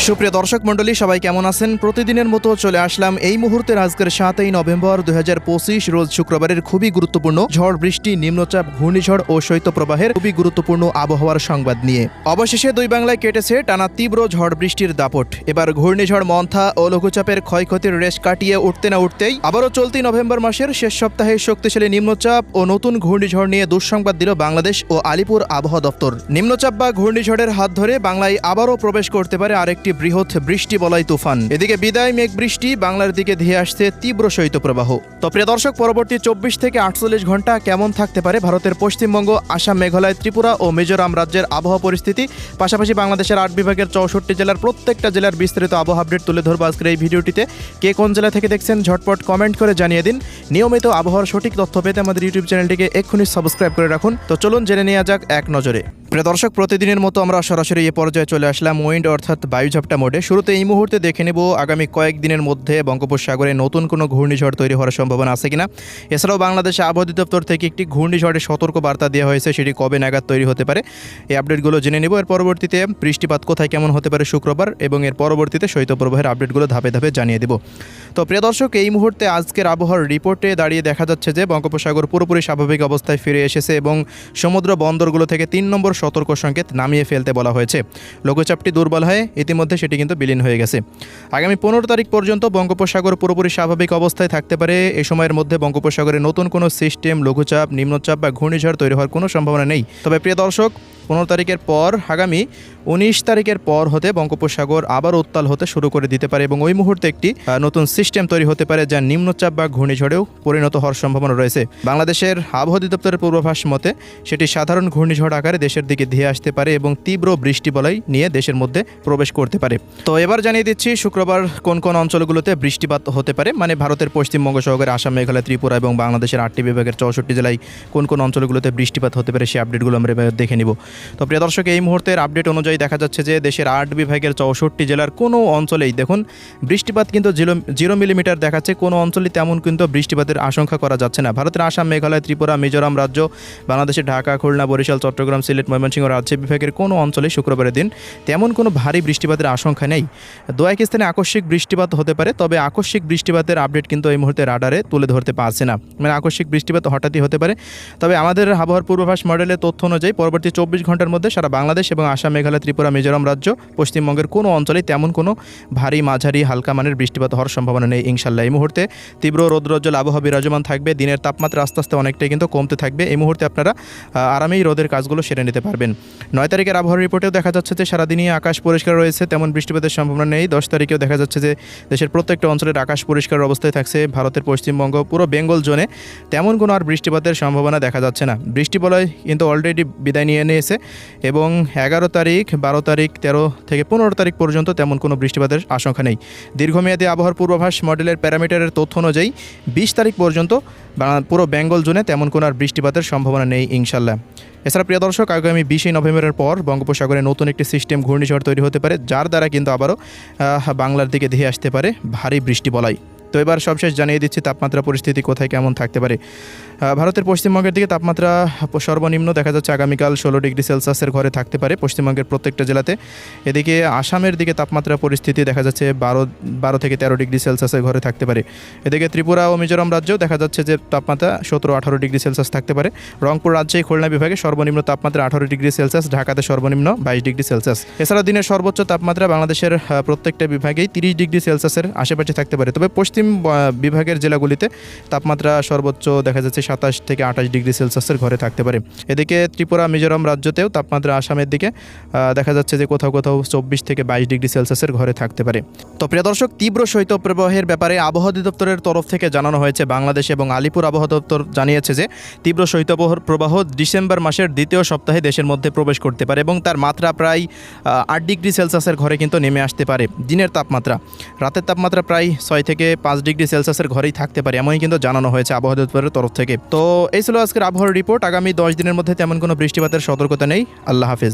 সুপ্রিয় দর্শক মণ্ডলী, সবাই কেমন আছেন? প্রতিদিনের মতো চলে আসলাম এই মুহূর্তের আজকের 7ই নভেম্বর 2025 রোজ শুক্রবারের খুবই গুরুত্বপূর্ণ ঝড় বৃষ্টি, নিম্নচাপ, ঘূর্ণিঝড় ও শৈত্যপ্রবাহের খুবই গুরুত্বপূর্ণ আবহাওয়ার সংবাদ নিয়ে। অবশেষে দুই বাংলায় কেটেছে টানা তীব্র ঝড় বৃষ্টির দাপট। এবার ঘূর্ণিঝড় মন্থা ও লঘুচাপের ক্ষয়ক্ষতির রেশ কাটিয়ে উঠতে না উঠতেই আবারও চলতি নভেম্বর মাসের শেষ সপ্তাহে শক্তিশালী নিম্নচাপ ও নতুন ঘূর্ণিঝড় নিয়ে দুঃসংবাদ দিল বাংলাদেশ ও আলিপুর আবহাওয়া দপ্তর। নিম্নচাপ বা ঘূর্ণিঝড়ের হাত ধরে বাংলায় আবারও প্রবেশ করতে পারে আরেকটি বৃহৎ বৃষ্টি বলয় তুফান। এদিকে বিদায় মেঘ বৃষ্টি, বাংলার দিকে ধেয়ে আসছে তীব্র শৈত্যপ্রবাহ। তো প্রিয় দর্শক, পরবর্তী 24 থেকে 48 ঘন্টা কেমন থাকতে পারে ভারতের পশ্চিমবঙ্গ, আসাম, মেঘালয়, ত্রিপুরা ও মিজোরাম রাজ্যের আবহাওয়া পরিস্থিতি, পাশাপাশি বাংলাদেশের 8 বিভাগের 64 জেলার প্রত্যেকটা জেলার বিস্তারিত আবহাওয়া আপডেট তুলে ধরবো আজকের এই ভিডিওটিতে। কে কোন জেলা থেকে দেখছেন ঝটপট কমেন্ট করে জানিয়ে দিন। নিয়মিত আবহাওয়ার সঠিক তথ্য পেতে আমাদের ইউটিউব চ্যানেলটিকে এক্ষুনি সাবস্ক্রাইব করে রাখুন। তো চলুন জেনে নেওয়া যাক এক নজরে। প্রিয় দর্শক, প্রতিদিনের মতো আমরা সরাসরি এ পর্যায়ে চলে আসলাম উইন্ড অর্থাৎ বায়ুঝাপটা মোডে। শুরুতে এই মুহূর্তে দেখে নেব আগামী কয়েকদিনের মধ্যে বঙ্গোপসাগরে নতুন কোনো ঘূর্ণিঝড় তৈরি হওয়ার সম্ভাবনা আছে কিনা। এছাড়াও বাংলাদেশে আবহাওয়া অধিদপ্তর থেকে একটি ঘূর্ণিঝড়ের সতর্ক বার্তা দেওয়া হয়েছে, সেটি কবে নাগাদ তৈরি হতে পারে এই আপডেটগুলো জেনে নেব। এর পরবর্তীতে বৃষ্টিপাত কোথায় কেমন হতে পারে শুক্রবার, এবং এর পরবর্তীতে শৈত্যপ্রবাহের আপডেটগুলো ধাপে ধাপে জানিয়ে দেব। তো প্রিয় দর্শক, এই মুহূর্তে আজকের আবহাওয়ার রিপোর্টে দাঁড়িয়ে দেখা যাচ্ছে যে বঙ্গোপসাগর পুরোপুরি স্বাভাবিক অবস্থায় ফিরে এসেছে এবং সমুদ্র বন্দরগুলো থেকে 3 নম্বর সতর্ক সংকেত নামিয়ে ফেলতে বলা হয়েছে। লঘুচাপটি দুর্বল হয়ে ইতিমধ্যে সেটি কিন্তু বিলীন হয়ে গেছে। আগামী 15 তারিখ পর্যন্ত বঙ্গোপসাগর পুরোপুরি স্বাভাবিক অবস্থায় থাকতে পারে। এই সময়ের মধ্যে বঙ্গোপসাগরে নতুন কোনো সিস্টেম, লঘুচাপ, নিম্নচাপ বা ঘূর্ণিঝড় তৈরি হওয়ার কোনো সম্ভাবনা নেই। তবে প্রিয় দর্শক, 15 তারিখের পর আগামী 19 তারিখের পর হতে বঙ্গোপসাগর আবার উত্তাল হতে শুরু করে দিতে পারে এবং ওই মুহূর্তে একটি নতুন সিস্টেম তৈরি হতে পারে যা নিম্নচাপ বা ঘূর্ণিঝড়েও পরিণত হওয়ার সম্ভাবনা রয়েছে। বাংলাদেশের আবহাওয়া অধিদপ্তরের পূর্বাভাস মতে সেটি সাধারণ ঘূর্ণিঝড় আকারে দেশের দিকে ধেয়ে আসতে পারে এবং তীব্র বৃষ্টি বলয় নিয়ে দেশের মধ্যে প্রবেশ করতে পারে। তো এবার জানিয়ে দিচ্ছি শুক্রবার কোন কোন অঞ্চলগুলোতে বৃষ্টিপাত হতে পারে, মানে ভারতের পশ্চিমবঙ্গ সহকারে আসাম, মেঘালয়, ত্রিপুরা এবং বাংলাদেশের 8টি বিভাগের 64 জেলায় কোন কোন অঞ্চলগুলোতে বৃষ্টিপাত হতে পারে সেই আপডেটগুলো আমরা এবার দেখে নিব। তো প্রিয় দর্শক, এই মুহূর্তের আপডেট অনুযায়ী দেখা যাচ্ছে যে দেশের 8 বিভাগের 64 জেলার কোনো অঞ্চলেই দেখুন বৃষ্টিপাত কিন্তু 0 মিলিমিটার দেখাচ্ছে। কোনো অঞ্চলে তেমন কিন্তু বৃষ্টিপাতের আশঙ্কা করা যাচ্ছে না। ভারতের আসাম, মেঘালয়, ত্রিপুরা, মিজোরাম রাজ্য, বাংলাদেশের ঢাকা, খুলনা, বরিশাল, চট্টগ্রাম, সিলেট, ময়মনসিংহ রাজ্য বিভাগের কোনো অঞ্চলে শুক্রবারের দিন তেমন কোনো ভারী বৃষ্টিপাতের আশঙ্কা নেই। দু এক স্থানে আকস্মিক বৃষ্টিপাত হতে পারে, তবে আকস্মিক বৃষ্টিপাতের আপডেট কিন্তু এই মুহূর্তে রাডারে তুলে ধরতে পারছে না। মানে আকস্মিক বৃষ্টিপাত হঠাৎই হতে পারে। তবে আমাদের আবহাওয়ার পূর্বাভাস মডেলের তথ্য অনুযায়ী পরবর্তী 24 ঘন্টার মধ্যে সারা বাংলাদেশ এবং আসাম, মেঘালয়, ত্রিপুরা, মিজোরাম রাজ্য, পশ্চিমবঙ্গের কোনো অঞ্চলে তেমন কোনো ভারী, মাঝারি, হালকা মানের বৃষ্টিপাত হওয়ার সম্ভাবনা নেই ইনশাল্লাহ। এই মুহূর্তে তীব্র রৌদ্রোজ্জ্বল আবহাওয়া বিরাজমান থাকবে। দিনের তাপমাত্রা আস্তে আস্তে অনেকটাই কিন্তু কমতে থাকবে। এই মুহূর্তে আপনারা আরামেই রোদের কাজগুলো সেরে নিতে পারবেন। 9 তারিখের আবহাওয়ার রিপোর্টেও দেখা যাচ্ছে যে সারাদিনই আকাশ পরিষ্কার রয়েছে, তেমন বৃষ্টিপাতের সম্ভাবনা নেই। 10 তারিখেও দেখা যাচ্ছে যে দেশের প্রত্যেকটা অঞ্চলের আকাশ পরিষ্কার অবস্থায় থাকছে। ভারতের পশ্চিমবঙ্গ, পুরো বেঙ্গল জোনে তেমন কোনো আর বৃষ্টিপাতের সম্ভাবনা দেখা যাচ্ছে না। বৃষ্টি বলয় কিন্তু অলরেডি বিদায় নিয়ে নিয়েছে এবং 11 তারিখ, 12 তারিখ, 13 থেকে 15 তারিখ পর্যন্ত তেমন কোনো বৃষ্টিপাতের আশঙ্কা নেই। দীর্ঘমেয়াদী আবহাওয়ার পূর্বাভাস মডেলের প্যারামিটারের তথ্য অনুযায়ী 20 তারিখ পর্যন্ত পুরো বেঙ্গল জোনে তেমন কোনো আর বৃষ্টিপাতের সম্ভাবনা নেই ইনশাল্লাহ। এছাড়া প্রিয় দর্শক, আগামী 20 নভেম্বরের পর বঙ্গোপসাগরে নতুন একটি সিস্টেম, ঘূর্ণিঝড় তৈরি হতে পারে, যার দ্বারা কিন্তু আবারও বাংলার দিকে ধেয়ে আসতে পারে ভারী বৃষ্টি বলয়। তো এবার সবশেষ জানিয়ে দিচ্ছি তাপমাত্রা পরিস্থিতি কোথায় কেমন থাকতে পারে। ভারতের পশ্চিমবঙ্গের দিকে তাপমাত্রা সর্বনিম্ন দেখা যাচ্ছে আগামীকাল 16 ডিগ্রি সেলসিয়াসের ঘরে থাকতে পারে পশ্চিমবঙ্গের প্রত্যেকটা জেলাতে। এদিকে আসামের দিকে তাপমাত্রা পরিস্থিতি দেখা যাচ্ছে 12 থেকে 13 ডিগ্রি সেলসিয়াসের ঘরে থাকতে পারে। এদিকে ত্রিপুরা ও মিজোরাম রাজ্যেও দেখা যাচ্ছে যে তাপমাত্রা 17-18 ডিগ্রি সেলসিয়াস থাকতে পারে। রংপুর, রাজশাহী, খুলনা বিভাগে সর্বনিম্ন তাপমাত্রা 18 ডিগ্রি সেলসিয়াস, ঢাকাতে সর্বনিম্ন 22 ডিগ্রি সেলসিয়াস। এছাড়া দিনের সর্বোচ্চ তাপমাত্রা বাংলাদেশের প্রত্যেকটা বিভাগেই 30 ডিগ্রি সেলসিয়াসের আশেপাশে থাকতে পারে। তবে পশ্চিম বিভাগের জেলাগুলিতে তাপমাত্রা সর্বোচ্চ দেখা যাচ্ছে 27 থেকে 28 ডিগ্রি সেলসিয়াসের ঘরে থাকতে পারে। এদিকে ত্রিপুরা, মিজোরাম রাজ্যতেও তাপমাত্রা আসামের দিকে দেখা যাচ্ছে যে কোথাও কোথাও 24 থেকে 22 ডিগ্রি সেলসিয়াসের ঘরে থাকতে পারে। তো প্রিয় দর্শক, তীব্র শৈত্যপ্রবাহের ব্যাপারে আবহাওয়া অধিদপ্তরের তরফ থেকে জানানো হয়েছে। বাংলাদেশ এবং আলিপুর আবহাওয়া দপ্তর জানিয়েছে যে তীব্র শৈত্যপ্রবাহ ডিসেম্বর মাসের দ্বিতীয় সপ্তাহে দেশের মধ্যে প্রবেশ করতে পারে এবং তার মাত্রা প্রায় 8 ডিগ্রি সেলসিয়াসের ঘরে কিন্তু নেমে আসতে পারে। দিনের তাপমাত্রা, রাতের তাপমাত্রা প্রায় 6 থেকে 5 ডিগ্রি সেলসিয়াসের ঘরেই থাকতে পারে, এমনই কিন্তু জানানো হয়েছে আবহাওয়া দপ্তরের তরফ থেকে। তো এই ছিল আজকের আবহাওয়ার রিপোর্ট। আগামী 10 দিনের মধ্যে তেমন কোনো বৃষ্টিপাতের সতর্কতা নেই। আল্লাহ হাফেজ।